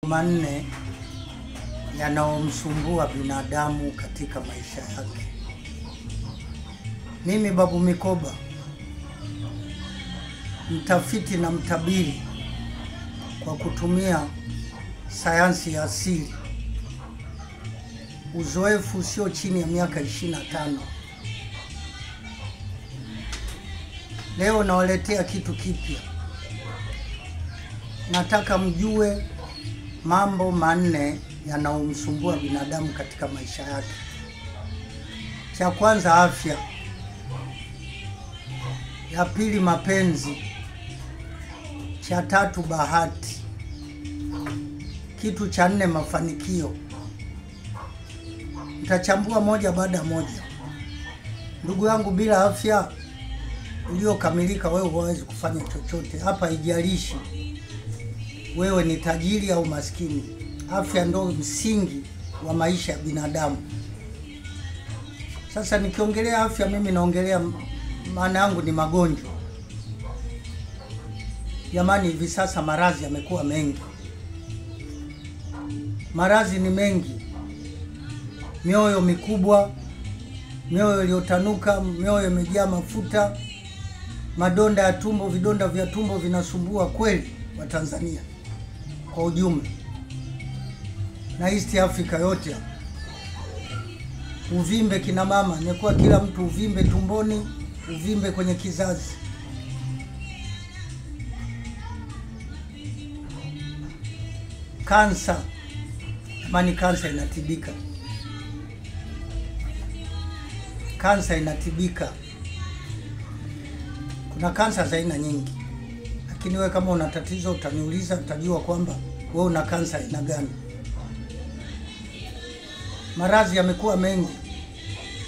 Manne yanaomsumbua binadamu katika maisha yake. Mimi Babu Mikoba, mtafiti na mtabiri kwa kutumia sayansi ya asili, uzoefu sio chini ya miaka 25. Leo nawaletea kitu kipya. Nataka mjue mambo manne yanaomsumbua binadamu katika maisha yake. Cha kwanza, afya. Ya pili, mapenzi. Cha tatu, bahati. Kitu cha nne, mafanikio. Nitachambua moja baada moja. Ndugu yangu, bila afya iliyokamilika wewe huwezi kufanya chochote. Hapa haijalishi wewe ni tajiri au maskini. Afya ndio msingi wa maisha ya binadamu. Sasa nikiongelea afya, mimi naongelea maana yangu ni magonjwa. Jamani, hivi sasa maradhi yamekuwa mengi. Maradhi ni mengi. Mioyo mikubwa, mioyo iliyotanuka, mioyo imejaa mafuta, madonda ya tumbo, vidonda vya tumbo vinasumbua kweli wa Tanzania kwa ujumla na East Africa yote. Uvimbe, kina mama, imekuwa kila mtu uvimbe tumboni, uvimbe kwenye kizazi. Kansa, amani, kansa inatibika. Kansa inatibika. Kuna kansa za aina nyingi, lakini wewe kama una tatizo utaniuliza, utajua kwamba wewe una kansa aina gani. Maradhi yamekuwa mengi.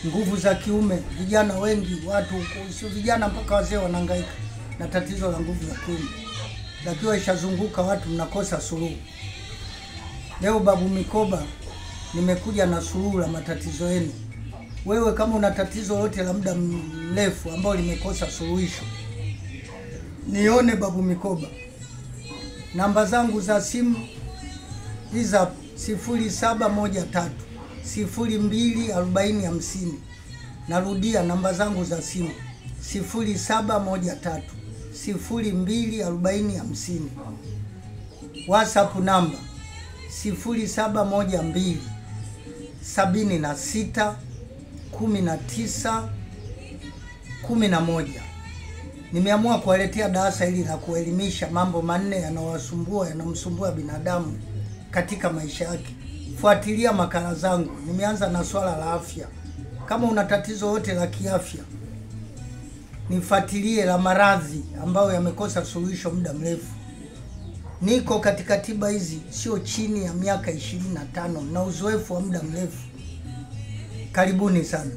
Nguvu za kiume, vijana wengi, watu sio vijana mpaka wazee wanahangaika na tatizo la nguvu za kiume. Lakini ishazunguka watu, mnakosa suluhu. Leo Babu Mikoba nimekuja na suluhu la matatizo yenu. Wewe kama una tatizo lote la muda mrefu ambao limekosa suluhisho, nione Babu Mikoba. Namba zangu za simu hiza 0713 024050. Narudia namba zangu za simu 0713 024050. WhatsApp namba 0712 76 19 11. Nimeamua kuwaletea darasa hili la kuelimisha mambo manne yanamsumbua binadamu katika maisha yake. Fuatilia makala zangu. Nimeanza na swala la afya. Kama una tatizo lote la kiafya, nifuatilie. La maradhi ambayo yamekosa suluhisho muda mrefu, niko katika tiba hizi sio chini ya miaka 25 na uzoefu wa muda mrefu. Karibuni sana.